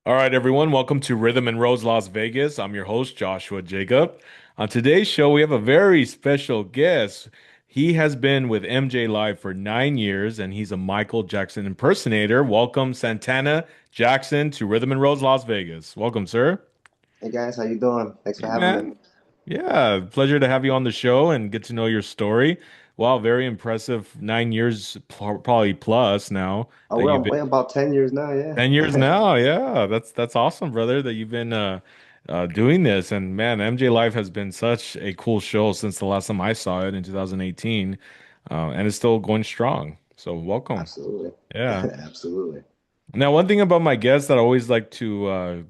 All right, everyone, welcome to Rhythm and Rose Las Vegas. I'm your host, Joshua Jacob. On today's show, we have a very special guest. He has been with MJ Live for 9 years, and he's a Michael Jackson impersonator. Welcome, Santana Jackson, to Rhythm and Rose Las Vegas. Welcome, sir. Hey guys, how you doing? Thanks for Hey, having me. man. Yeah, pleasure to have you on the show and get to know your story. Wow, very impressive. 9 years, probably plus now Oh, that we're you've on been. way about 10 years now, 10 years yeah. now. Yeah, that's awesome, brother, that you've been doing this. And man, MJ Live has been such a cool show since the last time I saw it in 2018, and it's still going strong. So welcome. Absolutely. Yeah. Absolutely. Now, one thing about my guests that I always like to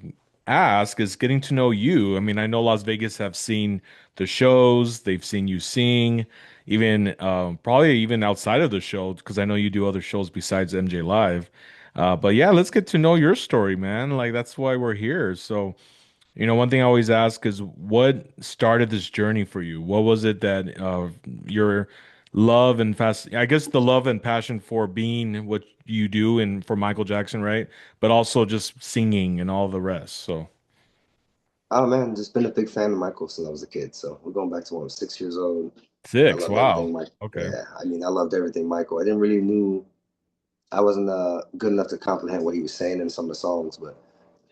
ask is getting to know you. I mean, I know Las Vegas have seen the shows, they've seen you sing, even probably even outside of the show, because I know you do other shows besides MJ Live. But yeah, let's get to know your story, man. Like that's why we're here. So, one thing I always ask is what started this journey for you? What was it that your love and fast, I guess the love and passion for being what you do and for Michael Jackson, right? But also just singing and all the rest. So Oh man, just been a big fan of Michael since I was a kid. So we're going back to when I was 6 years old. I six. loved Wow. everything Mike. Okay. Yeah, I mean, I loved everything Michael. I didn't really knew I wasn't good enough to comprehend what he was saying in some of the songs, but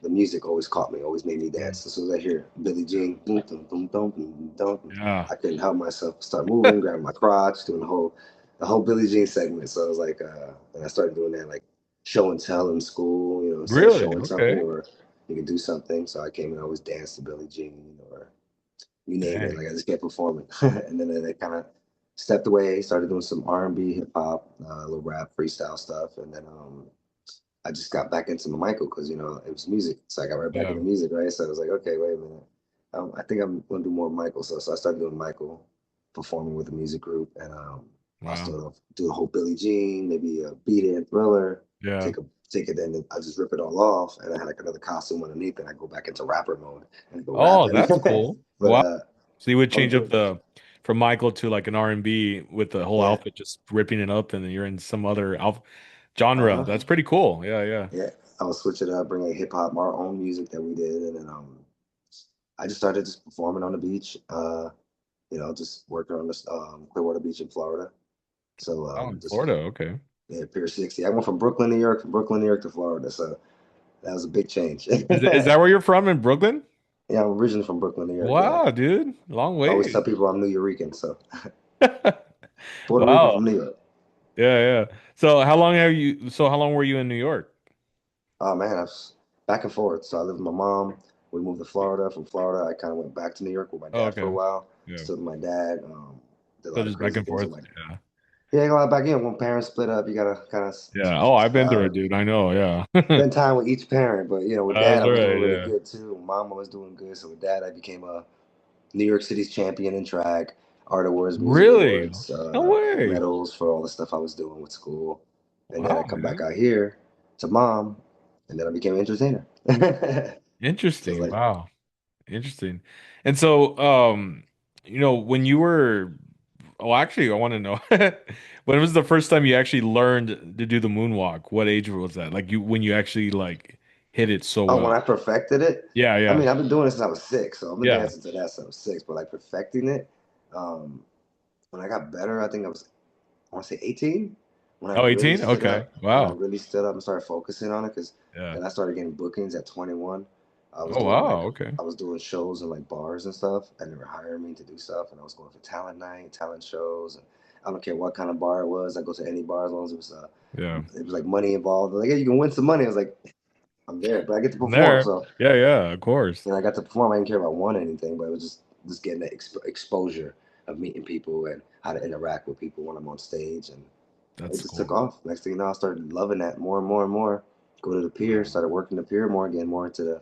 the music always caught me, always made me Mm. dance. As soon as I hear Billie Jean, boom, boom, boom, boom, boom, boom, Yeah. I couldn't help myself, start moving, grabbing my crotch, doing the whole Billie Jean segment. So I was like, and I started doing that like show and tell in school, instead of Really? showing something Okay. or you can do something. So I came and always danced to Billie Jean or you name it. Dang. Like I just kept performing, and then I kind of stepped away, started doing some R&B, hip hop, a little rap, freestyle stuff, and then I just got back into my Michael because it was music. So I got right back Yeah. into music, right? So I was like, okay, wait a minute. I think I'm gonna do more Michael. So I started doing Michael, performing with a music group, and I Wow. started off do the whole Billie Jean, maybe a Beat It and Thriller, Yeah. take it, and then I just rip it all off, and I had like another costume underneath, and I go back into rapper mode and go Oh, rapping. that's cool. but Wow. So you would I was change up doing, the from Michael to like an R&B with the whole yeah, outfit, just ripping it up, and then you're in some other uh genre. huh, That's pretty cool. Yeah, yeah. yeah. I was switching it up, bringing hip hop, our own music that we did, and then I just started just performing on the beach. Just working on this Clearwater Beach in Florida. So Oh, in just Florida. Okay. yeah, Pier 60. I went from Brooklyn, New York to Florida. So that was a big change. Is that where you're from in Brooklyn? Yeah, I'm originally from Brooklyn, New York. Yeah, Wow, dude. Long I always tell way. people I'm New Yorican, so Puerto Rican Wow. from New York. Yeah, yeah. So how long were you in New York? Oh man, I was back and forth. So I lived with my mom. We moved to Florida. From Florida, I kind of went back to New York with my Oh, dad for a okay. while. Yeah. Still with my dad. Did a So lot of just back crazy and things forth. with my. Yeah. Yeah, you go back in. When parents split up, you gotta kind of Yeah. Oh, I've been through uh, it, dude. I know. Yeah. spend time with each parent. But with dad, That's I was right. doing really Yeah. good too. Mom was doing good. So with dad, I became a New York City's champion in track, Art Awards, Music Really? Awards, No way. medals for all the stuff I was doing with school. And then I Wow, come back man. out here to mom, and then I became an entertainer. So it's Interesting. like, Wow. Interesting. And so, when you were, oh, actually, I want to know when was the first time you actually learned to do the moonwalk? What age was that? Like when you actually like hit it so oh, when well? I perfected it, Yeah, I yeah, mean, I've been doing this since I was six, so I've been yeah. dancing to that since I was six. But like perfecting it, um, when I got better, I want to say 18 when I Oh, really 18? stood Okay. up, Wow. and started focusing on it because Yeah. then I started getting bookings at 21. Oh, wow. Okay. I was doing shows in like bars and stuff, and they were hiring me to do stuff, and I was going for talent night, talent shows, and I don't care what kind of bar it was. I go to any bar as long as Yeah. it was like money involved. Like, yeah, you can win some money. I was like, I'm there, but I get to perform, There. so Yeah, yeah, of course. I got to perform. I didn't care if I won anything, but it was just getting the exposure of meeting people and how to interact with people when I'm on stage, and it That's just took cool. off. Next thing you know, I started loving that more and more and more. Go to the pier, Wow. started working the pier more again, more into the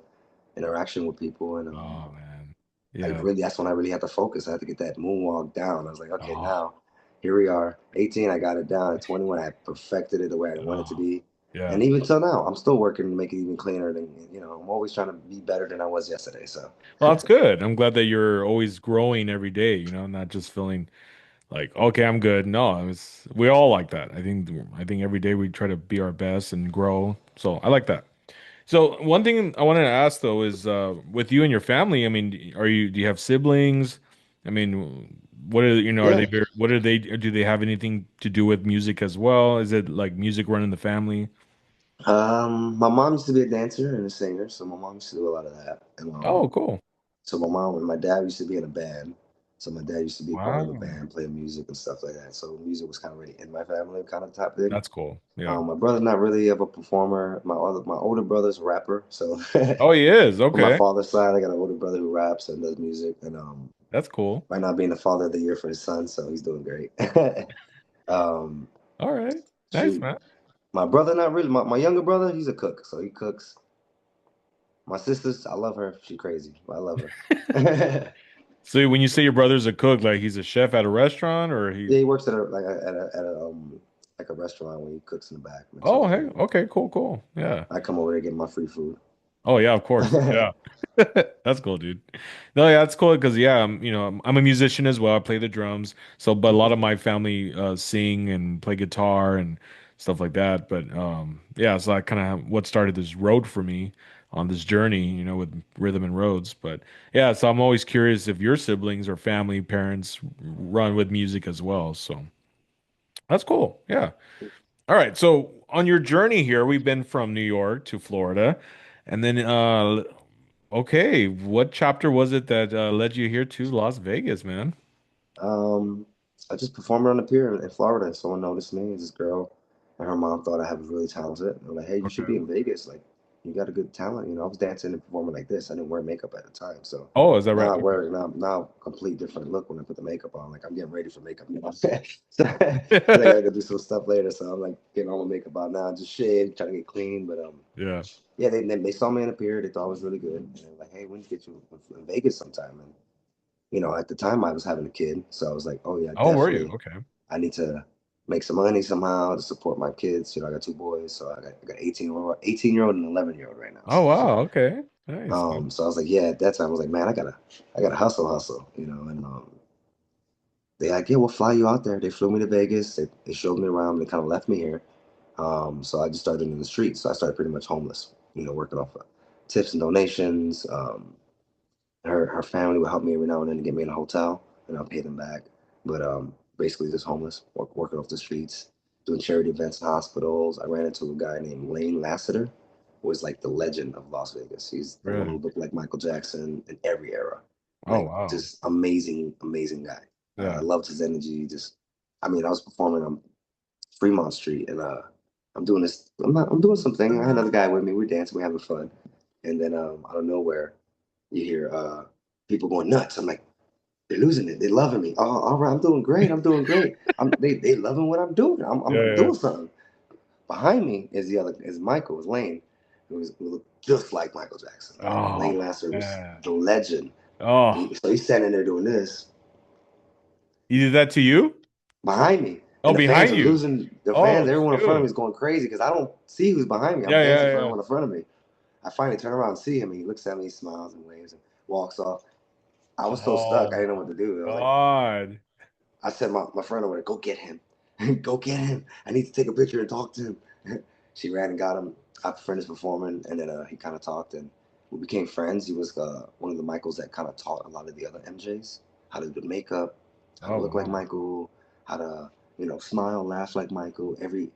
interaction with people, and Oh, man. I Yeah. really that's when I really had to focus. I had to get that moonwalk down. I was like, okay, Oh, now here we are. 18, I got it down. At 21, I perfected it the way I wanted it to oh, be. yeah. And even till now, I'm still working to make it even cleaner. Than I'm always trying to be better than I was yesterday. So Well, that's good. I'm glad that you're always growing every day, not just feeling like, okay, I'm good. No, we all like that. I think every day we try to be our best and grow. So I like that. So one thing I wanted to ask though is with you and your family, I mean, do you have siblings? I mean, what are are they Yeah. very, what are they do they have anything to do with music as well? Is it like music running the family? My mom used to be a dancer and a singer, so my mom used to do a lot of that. And Oh, cool. so my mom and my dad used to be in a band. So my dad used to be part of a Wow. band, playing music and stuff like that. So music was kind of really in my family, kind of type thing. That's cool. Yeah. My brother's not really of a performer. My older brother's a rapper. So Oh, he is. on my Okay. father's side, I got an older brother who raps and does music, and That's cool. right now being the father of the year for his son, so he's doing great. um, All right. Nice, Shoot, man. my brother not really. My younger brother, he's a cook, so he cooks. My sister's, I love her. She crazy, but I love her. So when you say your brother's a cook, like he's a chef at a restaurant or he Yeah, he works at a like a restaurant where he cooks in the back, makes all Oh, the hey. food. Okay, cool, cool. Yeah. I come over there get my free food. Oh yeah, of course. Yeah. That's cool, dude. No, yeah, that's cool because yeah, I'm a musician as well. I play the drums. So, but a lot Mhm. of my family sing and play guitar and stuff like that. But yeah, so I kind of what started this road for me on this journey, with rhythm and roads. But yeah, so I'm always curious if your siblings or family, parents run with music as well. So that's cool. Yeah. All right. So on your journey here, we've been from New York to Florida, and then okay, what chapter was it that led you here to Las Vegas, man? Um, I just performed on a pier in Florida, and someone noticed me. This girl, and her mom thought I was really talented. And I'm like, hey, you should Okay. be in Vegas. Like, you got a good talent. I was dancing and performing like this. I didn't wear makeup at the time, so Oh, is that right? now I Okay. wear now complete different look when I put the makeup on. Like I'm getting ready for makeup. You know what I'm saying? So, 'cause I gotta go do some stuff later. So I'm like getting all my makeup on now, just shaved, trying to get clean. But Yeah. yeah, they saw me in a pier. They thought I was really good. And they're like, hey, we need to get you in Vegas sometime. And at the time I was having a kid, so I was like, oh yeah, Oh, were you? definitely, Okay. I need to make some money somehow to support my kids. I got two boys, so I got 18-year-old and 11-year-old right now. Oh, So wow. Okay. Nice, man. so I was like, yeah, at that time I was like, man, I gotta hustle, and they like, yeah, we'll fly you out there. They flew me to Vegas. They showed me around. They kind of left me here. So I just started in the streets. So I started pretty much homeless, working off of tips and donations. Her family would help me every now and then to get me in a hotel, and I'll pay them back. But basically, just homeless, working off the streets, doing charity events in hospitals. I ran into a guy named Lane Lassiter, who was like the legend of Las Vegas. He's the one Really? who looked like Michael Jackson in every era. Oh, Like wow. just amazing, amazing guy. I Yeah. loved his energy. I mean, I was performing on Fremont Street, and I'm doing this. I'm doing something. I had another guy with me. We're dancing. We're having fun, and then out of nowhere you hear people going nuts. I'm like, they're losing it. They're loving me. Oh, all right, I'm doing great. I'm doing great. They loving what I'm doing. I'm Yeah. doing something. Behind me is Michael, is Lane, who looked just like Michael Jackson. And Oh, Lane Lasser was man. the legend. Oh, So he's standing there doing this he did that to you? behind me. Oh, And the fans behind are you. losing their fans. Oh, Everyone in front of me shoot. is going crazy because I don't see who's behind me. I'm Yeah, dancing yeah, for yeah. everyone in front of me. I finally turn around and see him, and he looks at me, he smiles and waves and walks off. I was so Oh, stuck, I didn't know my what to do. I was like, God. I said my friend over there, go get him. Go get him. I need to take a picture and talk to him. She ran and got him. Our friend is performing, and then he kind of talked, and we became friends. He was one of the Michaels that kind of taught a lot of the other MJs how to do makeup, how to Oh, look like wow. Michael, how to smile, laugh like Michael. Every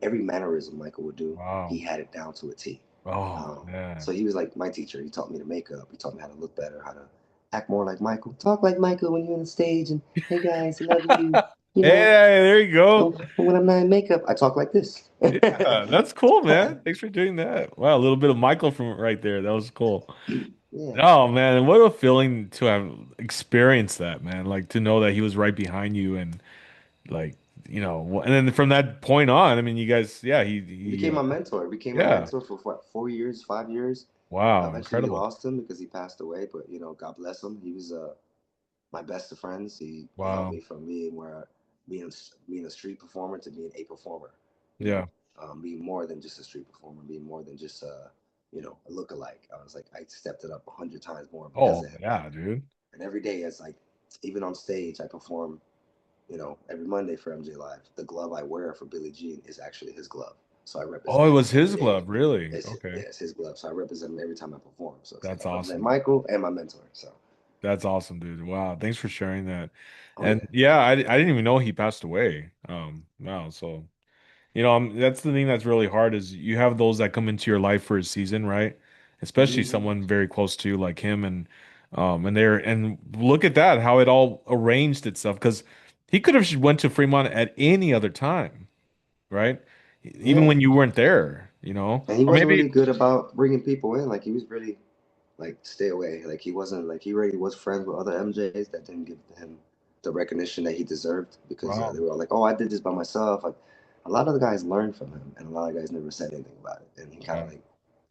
mannerism Michael would do, he Wow. had it down to a T. Oh, man. So he was like my teacher. He taught me the makeup. He taught me how to look better, how to act more like Michael, talk like Michael when you're on the stage, and hey guys, I love you. You Hey, know, there you go. when I'm not in makeup, I talk like this. Yeah, that's cool, man. Thanks for doing that. Wow, a little bit of Michael from right there. That was cool. Yeah, Oh man, what a feeling to have experienced that, man. Like to know that he was right behind you and like, and then from that point on, I mean, you guys, yeah, he he became my mentor. He became my yeah. mentor for what, 4 years, 5 years. Wow, Eventually, we incredible. lost him because he passed away. But God bless him. He was my best of friends. He helped Wow. me from being being a street performer to being a performer. Yeah. Being more than just a street performer, being more than just a lookalike. I was like, I stepped it up 100 times more because Oh, of him. yeah, dude. And every day, it's like, even on stage, I perform. Every Monday for MJ Live. The glove I wear for Billie Jean is actually his glove. So I Oh, it represent was him every his day. glove, really? It's Okay. yeah, it's his glove. So I represent him every time I perform. So it's like That's I represent awesome. Michael and my mentor. So That's awesome, dude. Wow, thanks for sharing that. oh And yeah. yeah, I didn't even know he passed away. Wow, so that's the thing that's really hard is you have those that come into your life for a season, right? Especially Hmm. someone very close to you like him and look at that, how it all arranged itself because he could have went to Fremont at any other time, right? Even Yeah. when you weren't there. And he Or wasn't maybe really good about bringing people in. Like he was really like stay away. Like he wasn't like he already was friends with other MJs that didn't give him the recognition that he deserved because wow. they were all like, "Oh, I did this by myself." Like a lot of the guys learned from him, and a lot of guys never said anything about it, and he Yeah.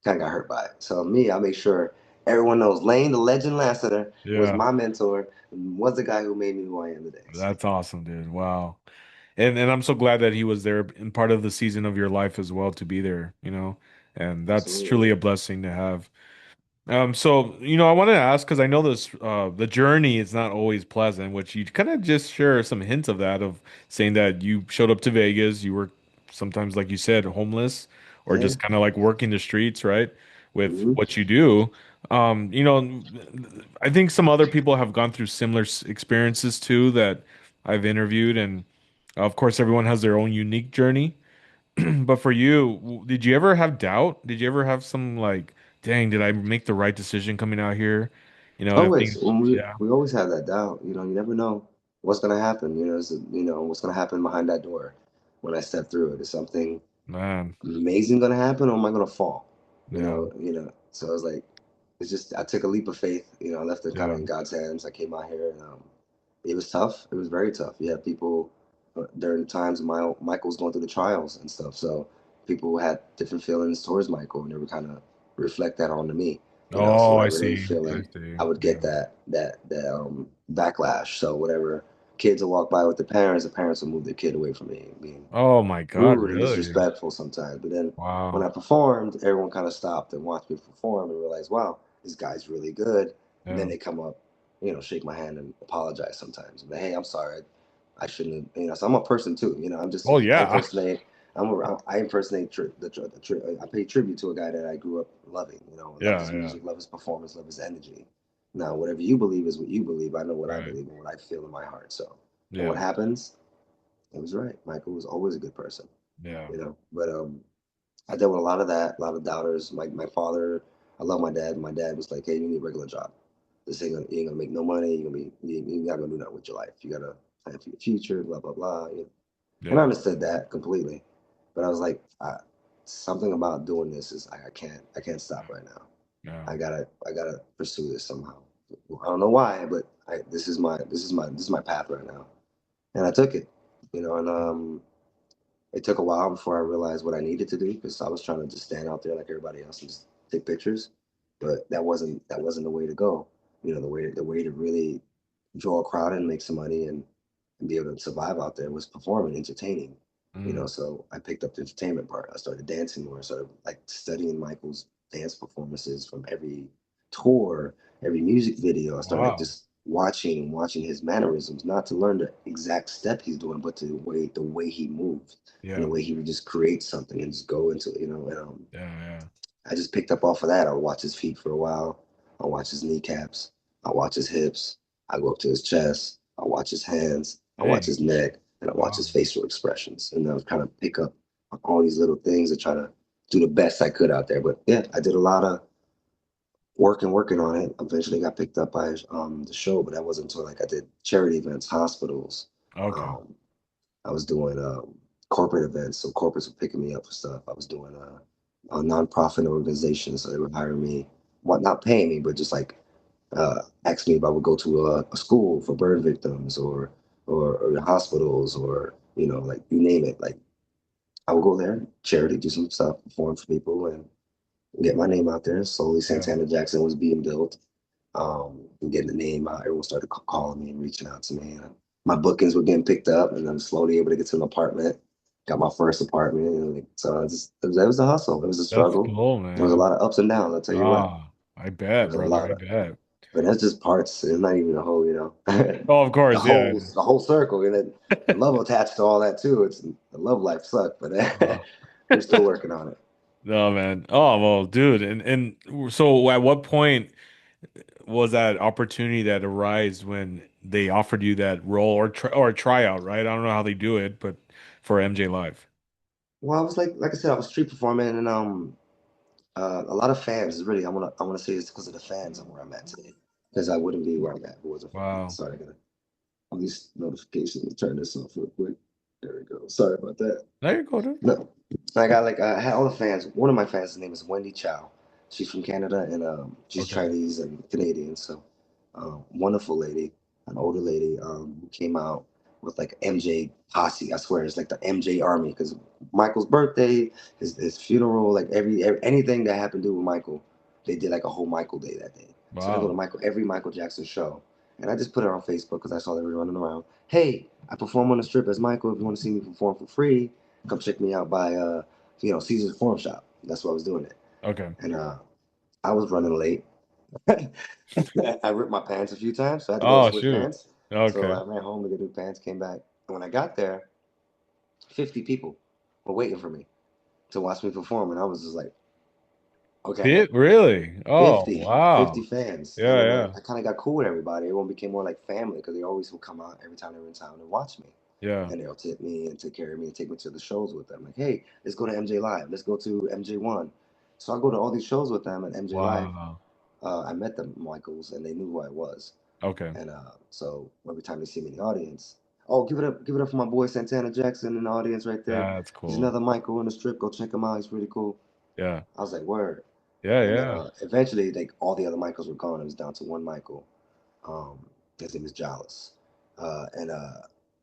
kind of got hurt by it. So me, I make sure everyone knows Lane, the legend Lassiter, was Yeah. my mentor, and was the guy who made me who I am today. So That's awesome, dude. Wow. And I'm so glad that he was there in part of the season of your life as well to be there. And that's absolutely, truly a blessing to have. So I want to ask because I know the journey is not always pleasant, which you kind of just share some hints of that, of saying that you showed up to Vegas, you were sometimes, like you said, homeless or yeah. just kind of like working the streets, right? With Hmm. what you do. I think some other people have gone through similar experiences too that I've interviewed, and of course, everyone has their own unique journey. But for you, did you ever have doubt? Did you ever have some like, dang, did I make the right decision coming out here? If Always, things, when yeah, we always have that doubt. You never know what's gonna happen. What's gonna happen behind that door when I step through it. Is something man, amazing gonna happen, or am I gonna fall? yeah, So I was like, it's just I took a leap of faith. I left it kind yeah, of in God's hands. I came out here, and it was tough. It was very tough. You had people during the times Michael was going through the trials and stuff. So people had different feelings towards Michael, and they would kind of reflect that onto me. So oh, I whatever they see, I feeling, see, I would yeah, get that backlash. So whatever kids would walk by with the parents would move their kid away from me, being oh my God, rude and really? disrespectful sometimes. But then when Wow, I performed, everyone kind of stopped and watched me perform and realized, wow, this guy's really good. And then yeah, they come up, shake my hand and apologize sometimes. But hey, I'm sorry. I shouldn't have, so I'm a person too. oh I yeah, impersonate. I impersonate I pay tribute to a guy that I grew up loving. Love yeah, his yeah, music, love his performance, love his energy. Now, whatever you believe is what you believe. I know what I right, believe and what I feel in my heart. So, and what yeah, happens, it was right. Michael was always a good person. yeah, But I dealt with a lot of that, a lot of doubters. My father, I love my dad. My dad was like, "Hey, you need a regular job. You ain't gonna make no money. You're not gonna do nothing with your life. You gotta plan for your future, blah blah blah." And I yeah, understood that completely, but I was like, something about doing this is I can't stop right now. yeah, I gotta pursue this somehow. I don't know why, but this is my path right now, and I took it. And it took a while before I realized what I needed to do because I was trying to just stand out there like everybody else and just take pictures, but that wasn't the way to go. The way to really draw a crowd and make some money and be able to survive out there was performing, entertaining. mm, So I picked up the entertainment part. I started dancing more. I started like studying Michael's dance performances from every tour, every music video. I started like wow, just watching his mannerisms, not to learn the exact step he's doing, but the way he moves and the yeah, way he would just create something and just go into and yeah, I just picked up off of that. I'll watch his feet for a while. I'll watch his kneecaps. I'll watch his hips. I go up to his chest. I'll watch his hands. I yeah, watch dang, his neck, and I watch wow, his facial expressions. And I'll kind of pick up on all these little things and try to do the best I could out there. But yeah, I did a lot of working on it. Eventually got picked up by the show, but that wasn't until like I did charity events, hospitals. okay, Um, I was doing corporate events, so corporates were picking me up for stuff. I was doing a nonprofit organization, so they would hire me, what not paying me, but just like ask me if I would go to a school for burn victims or hospitals or like you name it. Like I would go there, charity, do some stuff, perform for people, and get my name out there. Slowly, yeah, Santana Jackson was being built. And getting the name out, everyone started calling me and reaching out to me. And my bookings were getting picked up, and I'm slowly able to get to an apartment. Got my first apartment, and so it was a hustle. It was a that's struggle. cool, There was a man. lot of ups and downs. I'll tell you what. Ah, I There bet, was a brother, lot I of, bet. but that's just parts. It's not even the whole, Oh, of the course, yeah. whole circle, and then the love attached to all that too. It's the love life sucked, but Uh, We're still working on it. No, man. Oh, well, dude. And so at what point was that opportunity that arose when they offered you that role or a tryout, right? I don't know how they do it, but for MJ Live. Well, I was like I said, I was street performing, and a lot of fans is really I wanna say it's because of the fans I'm where I'm at today. Because I wouldn't be where I'm at if it wasn't for fans. Wow. Sorry, I gotta all these notifications. Turn this off real quick. There we go. Sorry about that. There you go, dude. No, I got like I had all the fans. One of my fans' name is Wendy Chow. She's from Canada and she's Okay. Chinese and Canadian. So wonderful lady, an older lady who came out with like MJ posse. I swear it's like the MJ army because Michael's birthday, his funeral, like every anything that happened to do with Michael, they did like a whole Michael day that day. So I go to Wow. Michael every Michael Jackson show, and I just put it on Facebook because I saw they were running around. Hey, I perform on the strip as Michael. If you want to see me perform for free, come check me out by Caesar's Forum Shop. That's where I was doing it. Okay. And I was running late. I ripped my pants a few times, so I had to go Oh, switch shoot. pants. So Okay. I ran home to get new pants, came back. And when I got there, 50 people were waiting for me to watch me perform. And I was just like, okay, I got Did really? Oh, 50 wow. fans. And Yeah, then yeah. I kind of got cool with everybody. Everyone became more like family because they always would come out every time they were in town and watch me. Yeah. And they'll tip me and take care of me and take me to the shows with them. Like, hey, let's go to MJ Live. Let's go to MJ1. So I go to all these shows with them at MJ Live. Wow. I met the Michaels and they knew who I was. Okay. And so every time they see me in the audience, oh, give it up for my boy Santana Jackson in the audience right there. That's He's cool. another Michael in the strip. Go check him out. He's really cool. Yeah. I was like, word. Yeah, And then yeah. eventually, like all the other Michaels were gone. It was down to one Michael. Um, his name is Jollis. And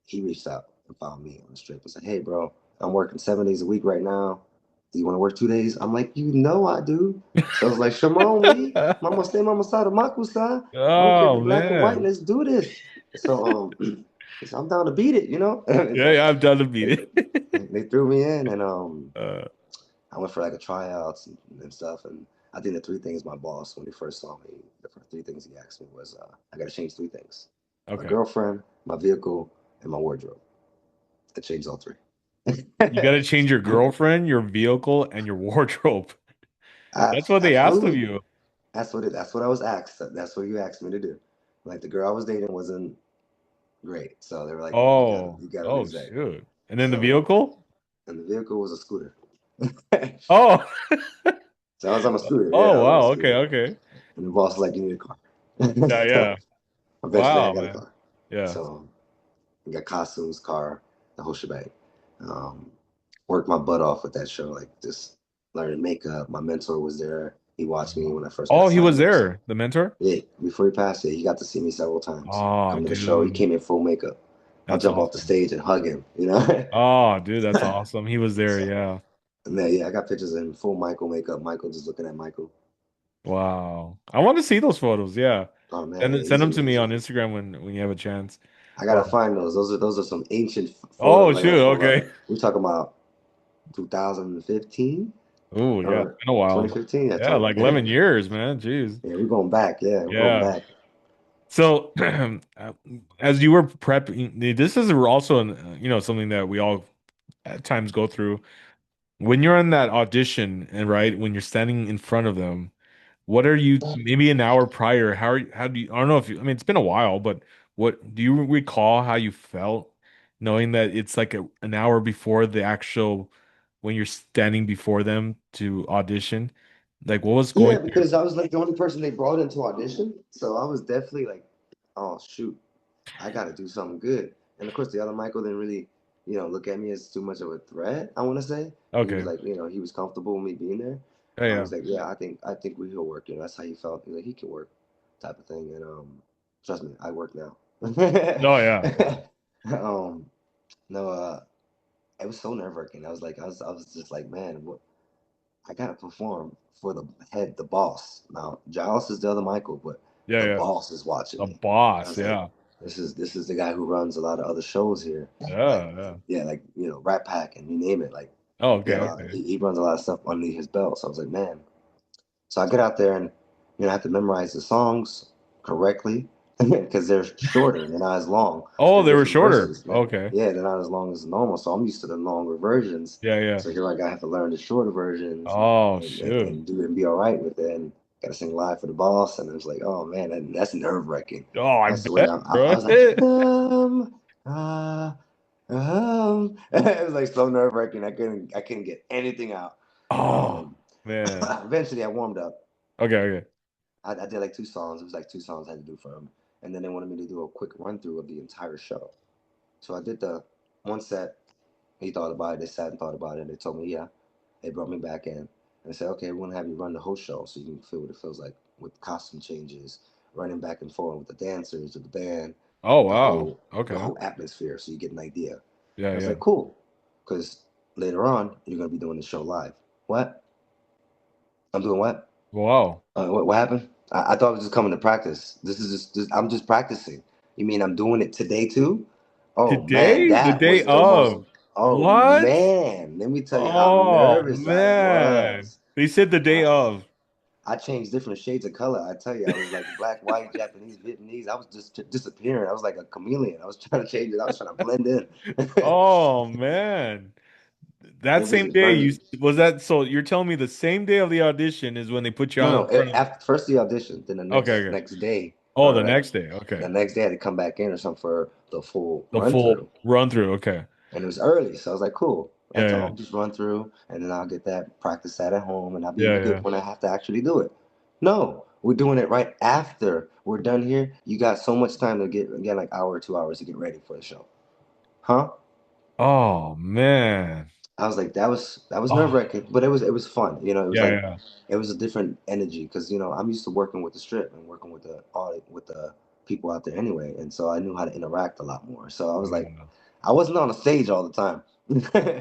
he reached out and found me on the strip and said, hey, bro, I'm working 7 days a week right now. Do you want to work 2 days? I'm like, you know I do. So I was like, Shimon, we, mama stay mama side of Makusa. I don't care if Oh, you're black or white. man. Let's do this. So he said, I'm down to beat it, you know? Yeah, So yeah, I'm done to beat they, it. they threw me in and Uh, I went for like a tryouts and stuff. And I think the three things my boss, when he first saw me, the three things he asked me was, I got to change three things: my okay. girlfriend, my vehicle, and my wardrobe. I changed all three. You got to change your girlfriend, your vehicle, and your wardrobe. That's what they asked of Absolutely. you. That's what I was asked. That's what you asked me to do. Like the girl I was dating wasn't great, so they were like, Oh, you gotta oh, lose that. shoot. And then the So, vehicle? and the vehicle was a scooter. Oh, So I was on a scooter. oh, Yeah, I was on a wow. Okay, scooter. okay. And the boss was like, you need a car. Yeah, yeah. So eventually I Wow, got a man. car. Yeah. So we got costumes, car, the whole shebang. Um, Worked my butt off with that show. Like just learning makeup. My mentor was there. He watched me when I first got Oh, he was signed up. So there, the mentor? yeah, before he passed it, he got to see me several times. Oh, Come to the show. He dude. came in full makeup. I'll That's jump off the awesome. stage and hug him, you know? Oh, dude, that's awesome. He was there, So, yeah. and then, yeah, I got pictures in full Michael makeup. Michael just looking at Michael. Wow. I want to see those photos. Yeah. Oh man, Send yeah, send he's them to me on amazing. Instagram when you have a chance. I gotta Um, find those. Those are some ancient oh, photos I shoot. got from Okay. we talking about 2015 Oh, yeah. It's or been a while. 2015. Yeah, Yeah, like 11 years, man. Jeez. yeah, we're going back. Yeah, we're going Yeah. back. So, as you were prepping, this is also something that we all at times go through. When you're in that audition and right, when you're standing in front of them, what are you maybe an hour prior? How do you, I don't know if you, I mean, it's been a while, but what do you recall how you felt knowing that it's like an hour before the actual when you're standing before them to audition? Like what was going Yeah, through your because I was like the only person they brought into audition, so I was definitely like, oh shoot, I got to do something good. And of course, the other Michael didn't really, look at me as too much of a threat. I want to say he was Okay. like, he was comfortable with me being there. Yeah, yeah. He's like, yeah, I think we will work. That's how he felt. He's like, he can work, type of thing. And trust me, I work now. Oh yeah. Yeah. um, no, it was so nerve wracking. I was just like, man, what? I gotta perform for the head, the boss. Now, Giles is the other Michael, but Yeah, the yeah. boss is watching A me. I boss, was like, yeah. this is the guy who runs a lot of other shows here, like Yeah, yeah. yeah, like Rat Pack and you name it. Like Oh, he okay, had a lot, okay. he runs a lot of stuff under his belt. So I was like, man. So I get out there and I have to memorize the songs correctly. because they're shorter, they're not as long. Oh, They're they were different shorter. versions. Okay. Yeah, they're not as long as normal. So I'm used to the longer versions. Yeah, yeah. So here I have to learn the shorter versions Oh, and shoot. do it and be all right with it. And gotta sing live for the boss. And it was like, oh man, that's nerve-wracking. Oh, I I bet, swear, I bro. was like, it was like so nerve-wracking. I couldn't get anything out. Oh, Um, man. eventually I warmed up. Okay, okay. I did like two songs. It was like two songs I had to do for them. And then they wanted me to do a quick run through of the entire show. So I did the one set. He thought about it. They sat and thought about it. They told me, yeah. They brought me back in. And they said, okay, we're going to have you run the whole show so you can feel what it feels like with costume changes, running back and forth with the dancers, with the band, Oh, the wow. whole the Okay. whole atmosphere so you get an idea. And Yeah, I was yeah. like, cool. Because later on, you're going to be doing the show live. What? I'm doing what? Wow. What happened? I thought I was just coming to practice. I'm just practicing. You mean I'm doing it today too? Oh man, Today? The that day was the most. of. Oh What? man, let me tell you how Oh, nervous I man. was. They said the day I, of. I changed different shades of color. I tell you, I was like black, white, Japanese, Vietnamese. I was just disappearing. I was like a chameleon. I was trying to change it. I was trying to blend in. Oh, man. That It was same day, you funny. was that so you're telling me the same day of the audition is when they put you No, out no. in front of. After first the audition, then the Okay, next okay. next day Oh, or the next day. Okay. the next day I had to come back in or something for the full The run full through. run through. Okay. And it was early, so I was like, cool. I Yeah, told yeah. him just run through, and then I'll get that practice that at home, and I'll be Yeah, good yeah. when I have to actually do it. No, we're doing it right after we're done here. You got so much time to get like hour or 2 hours to get ready for the show, huh? Oh, man. I was like, that was nerve Oh, wracking, but it was fun. It was yeah, like yeah. it was a different energy because I'm used to working with the strip and working with the people out there anyway, and so I knew how to interact a lot more. So I was like, Yeah. I wasn't on the stage all the time.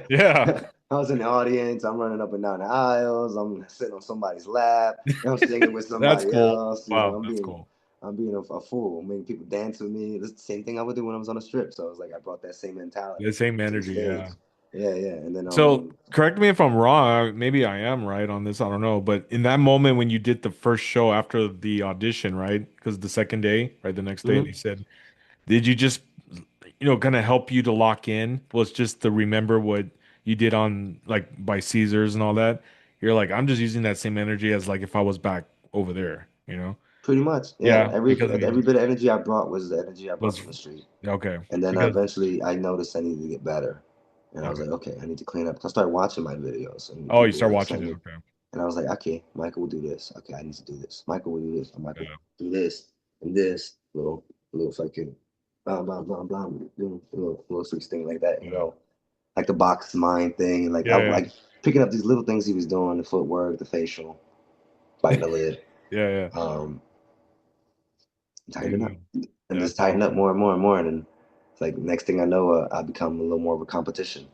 Yeah. I was in the audience. I'm running up and down the aisles. I'm sitting on somebody's lap. I'm singing with That's somebody cool. else. Wow, I'm that's being cool. I'm being a fool. I'm making people dance with me. That's the same thing I would do when I was on the strip. So I was like, I brought that same The mentality same to the energy, stage. yeah. Yeah, yeah. And then So correct me if I'm wrong. Maybe I am right on this. I don't know. But in that moment when you did the first show after the audition, right? Because the second day, right, the next day, they mhm, said, did you just, kind of help you to lock in? Was just to remember what you did on like by Caesars and all that? You're like, I'm just using that same energy as like if I was back over there, you know? pretty much. Yeah. Yeah, Every because of the every bit of energy I brought was the energy I brought was from the street. okay. And then Because eventually I noticed I needed to get better. And I was okay. like, okay, I need to clean up. 'Cause I started watching my videos and Oh, you people start were like watching saying it. me. Okay. And I was like, okay, Michael will do this. Okay, I need to do this. Michael will do this. And Michael Yeah. do this and this little fucking blah blah blah blah little switch thing like that, Yeah. like the box mind thing, and like I Yeah, like picking up these little things he was doing, the footwork, the facial, biting the lid, yeah. Yeah, um, tighten yeah. up, and just That's tighten up awesome. more and more and more, and then it's like next thing I know, I become a little more of a competition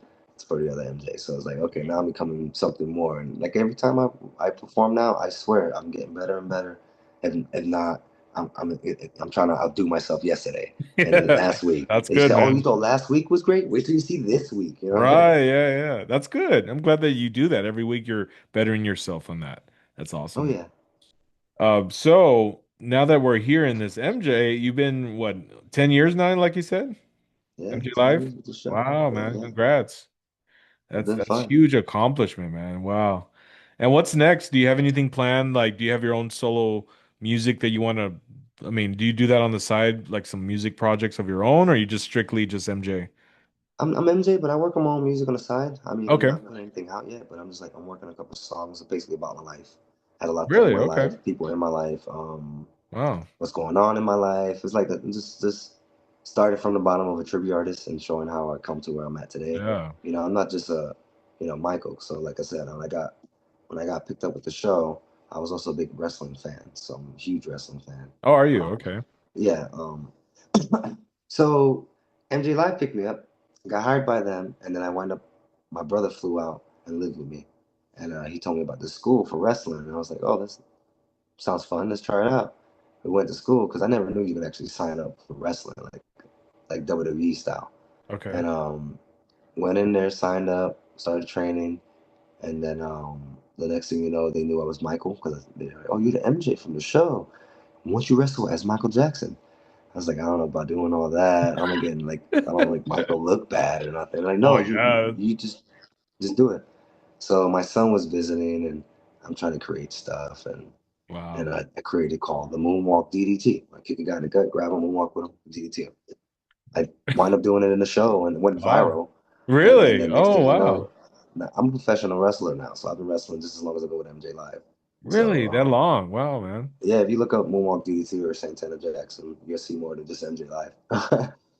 for the other MJ. So it's like, okay, now I'm becoming something more, and like every time I perform now, I swear I'm getting better and better. If not, I'm trying to outdo myself yesterday and Yeah. last week. That's And you good, say, oh, you man. thought last week was great? Wait till you see this week. Right. Yeah, yeah. That's good. I'm glad that you do that. Every week you're bettering yourself on that. That's Oh awesome. yeah, So now that we're here in this MJ, you've been what, 10 years now, like you said? yeah, MJ 10 years Live? with the show. Wow, Yeah, man. yeah, Congrats. it's been That's fun. huge accomplishment, man. Wow. And what's next? Do you have anything planned? Like, do you have your own solo music that you want to, I mean, do you do that on the side, like some music projects of your own, or you just strictly just MJ? I'm MJ, but I work on my own music on the side. I mean, I'm Okay. not putting anything out yet, but I'm working on a couple songs basically about my life. Had a lot of people Really? in my Okay. life, people in my life, Wow. what's going on in my life. It's like just started from the bottom of a tribute artist and showing how I come to where I'm at today. Yeah. I'm not just a, Michael. So like I said, when I got picked up with the show, I was also a big wrestling fan. So I'm a huge wrestling fan. Oh, are you? Um, Okay. yeah. So MJ Live picked me up, got hired by them, and then I wound up. My brother flew out and lived with me, and he told me about this school for wrestling, and I was like, "Oh, this sounds fun. Let's try it out." We went to school because I never knew you could actually sign up for wrestling like WWE style, Okay. and went in there, signed up, started training, and then the next thing you know, they knew I was Michael because they're like, "Oh, you're the MJ from the show. Once you wrestle as Michael Jackson." I was like, I don't know about doing all that. I'm gonna get like I don't like Michael look bad or nothing. Like, Oh no, yeah. you just do it. So my son was visiting, and I'm trying to create stuff, and Wow. I created called the Moonwalk DDT. I kick a guy in the gut, grab him, moonwalk with him, DDT him. I wind up doing it in the show, and it went Wow. viral. And Really? then next Oh thing you wow. know, I'm a professional wrestler now. So I've been wrestling just as long as I've been with MJ Live. Really? So That long? Wow, man. yeah, if you look up Moonwalk DDT or Santana Jackson, you'll see more than just MJ Live.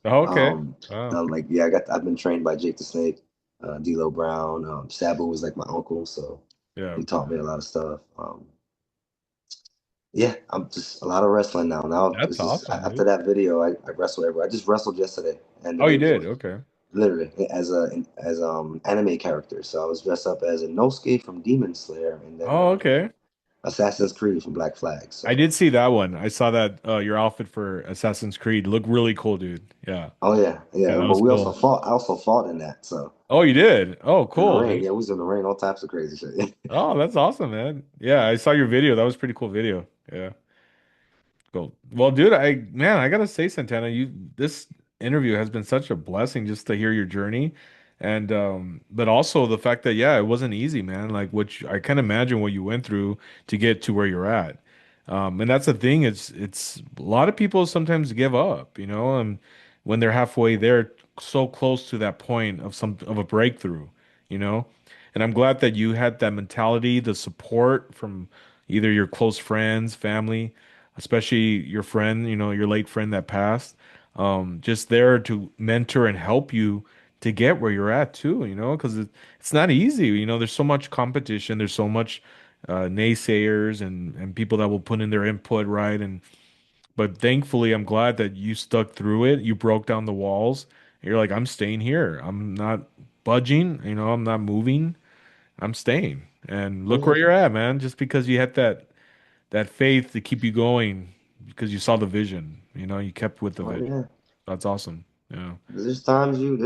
Okay. um, Wow. like yeah, I've been trained by Jake the Snake, D'Lo Brown. Sabu was like my uncle, so Yeah. he taught me a lot of stuff. Yeah, I'm just a lot of wrestling now. Now That's it's just awesome, after dude. I wrestle everywhere. I just wrestled yesterday, and the Oh, you day did? before, Okay. literally as anime character. So I was dressed up as a Inosuke from Demon Slayer, and then Oh, okay. Assassin's Creed from Black Flag. I So did see that one. I saw that your outfit for Assassin's Creed looked really cool, dude. Yeah. oh yeah, Yeah, yeah. that But was we also cool. fought. I also fought in that. So Oh, you did? Oh, in the cool, rain, dude. yeah, we was in the rain, all types of crazy shit. Oh, that's awesome, man. Yeah, I saw your video. That was a pretty cool video. Yeah. Cool. Well, dude, I gotta say, Santana, this interview has been such a blessing just to hear your journey. And but also the fact that yeah, it wasn't easy, man. Like which I can't imagine what you went through to get to where you're at. And that's the thing, it's a lot of people sometimes give up, and when they're halfway there, so close to that point of a breakthrough, you know. And I'm glad that you had that mentality, the support from either your close friends, family, especially your friend, your late friend that passed, just there to mentor and help you to get where you're at too, because it's not easy. There's so much competition, there's so much naysayers and people that will put in their input, right? And but thankfully, I'm glad that you stuck through it. You broke down the walls. You're like, I'm staying here. I'm not budging. I'm not moving. I'm staying. And Oh look yeah, where you're at, man. Just because you had that faith to keep you going because you saw the vision. You kept with the oh vision. yeah. That's awesome. Yeah. There's times you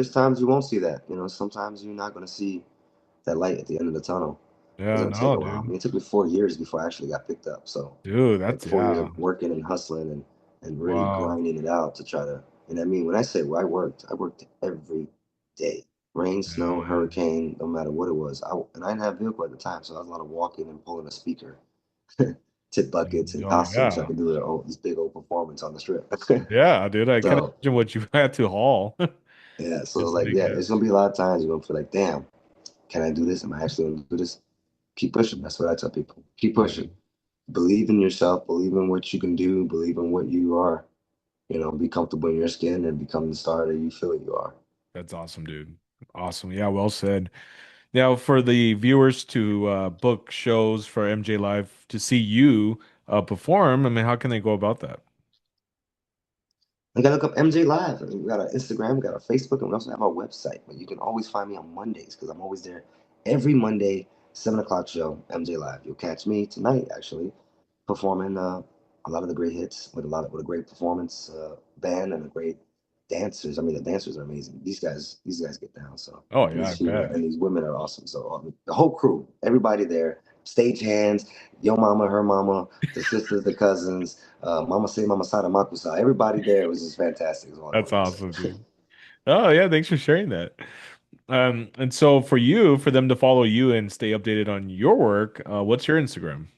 won't see that. Sometimes you're not gonna see that light at the end of the tunnel. It's Yeah, gonna take no, a while. I dude. mean, it took me 4 years before I actually got picked up. So, Dude, like that's 4 years yeah. of working and hustling and really Wow. grinding it out to try to. And I mean, when I say where I worked every day, rain, snow, Yeah. hurricane, no matter what it was. And I didn't have a vehicle at the time, so I was a lot of walking and pulling a speaker, tip buckets and Oh costumes, so I yeah. could do this big old performance on the strip. Yeah, dude. I can't So imagine what you had to haul yeah, so just to like make yeah, it. it's gonna be a lot of times you're gonna feel like, damn, can I do this? Am I actually gonna do this? Keep pushing. That's what I tell people. Keep Yeah, pushing. Believe in yourself. Believe in what you can do. Believe in what you are. Be comfortable in your skin and become the star that you feel you are. that's awesome, dude. Awesome. Yeah, well said. Now, for the viewers to book shows for MJ Live to see you perform, I mean, how can they go about that? You gotta look up MJ Live. I mean, we got our Instagram, we got our Facebook, and we also have our website. But you can always find me on Mondays because I'm always there every Monday, 7 o'clock show, MJ Live. You'll catch me tonight actually performing a lot of the great hits with a great performance band and a great dancers. I mean, the dancers are amazing. These guys get down. So Oh, and yeah, these I female bet. and these women are awesome. So the whole crew, everybody there, stage hands, your mama, her mama, the sisters, the cousins, Mama say, Mama Sada Makusa. Everybody there was just fantastic. Is all I That's wanted to awesome, say. dude. Oh, yeah, thanks for sharing that. And so for you, for them to follow you and stay updated on your work, what's your Instagram?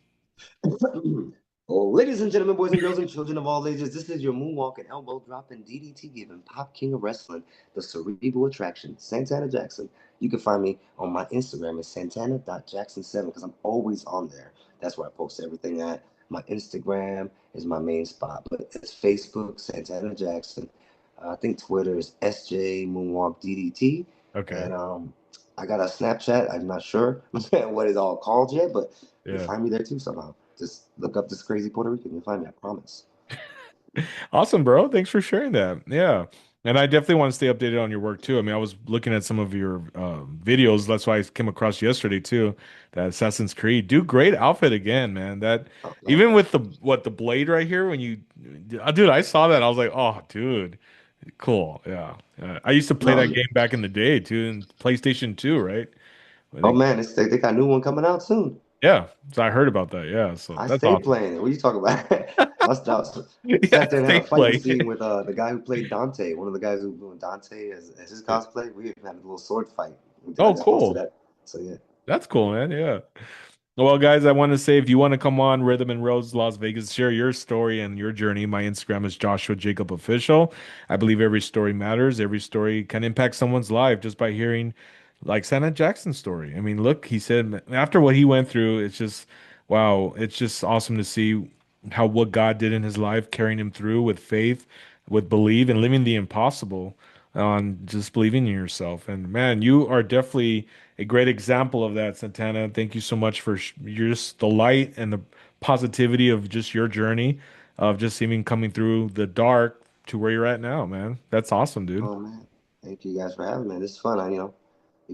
Well, ladies and gentlemen, boys and girls, and children of all ages, this is your moonwalking, elbow dropping, DDT giving, pop king of wrestling, the cerebral attraction, Santana Jackson. You can find me on my Instagram at santana.jackson7 because I'm always on there. That's where I post everything at. My Instagram is my main spot, but it's Facebook, Santana Jackson. I think Twitter is SJ Moonwalk DDT. Okay. And I got a Snapchat. I'm not sure what it's all called yet, but you'll Yeah. find me there too somehow. Just look up this crazy Puerto Rican. You'll find me. I promise. Awesome, bro. Thanks for sharing that. Yeah. And I definitely want to stay updated on your work too. I mean, I was looking at some of your videos. That's why I came across yesterday too. That Assassin's Creed. Do great outfit again, man. That Oh, even man. with the blade right here when dude, I saw that. I was like, oh, dude, cool. Yeah. I used to play that No. game back in the day too, in PlayStation 2, right? I Oh think, man, they got a new one coming out soon. yeah. So I heard about that. Yeah. So I that's stay awesome. playing it. What are you talking about? Bust out. Yeah, Sat there and had a fake fighting play. scene with the guy who played Dante, one of the guys who was doing Dante as his cosplay. We even had a little sword fight. I Oh, just posted cool. that. So yeah. That's cool, man. Yeah. Well, guys, I want to say if you want to come on Rhythm and Roads Las Vegas, share your story and your journey. My Instagram is Joshua Jacob Official. I believe every story matters. Every story can impact someone's life just by hearing like Santa Jackson's story. I mean, look, he said after what he went through, it's just wow, it's just awesome to see how what God did in his life, carrying him through with faith, with belief, and living the impossible on just believing in yourself. And man, you are definitely a great example of that, Santana. Thank you so much for just the light and the positivity of just your journey of just even coming through the dark to where you're at now, man. That's awesome, dude. Oh man, thank you guys for having me. This is fun. You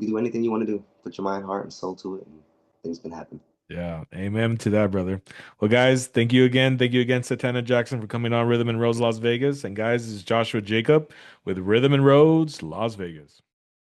can do anything you want to do. Put your mind, heart, and soul to it, and things can happen. Yeah, amen to that, brother. Well, guys, thank you again. Thank you again, Santana Jackson, for coming on Rhythm and Roads Las Vegas. And guys, this is Joshua Jacob with Rhythm and Roads Las Vegas.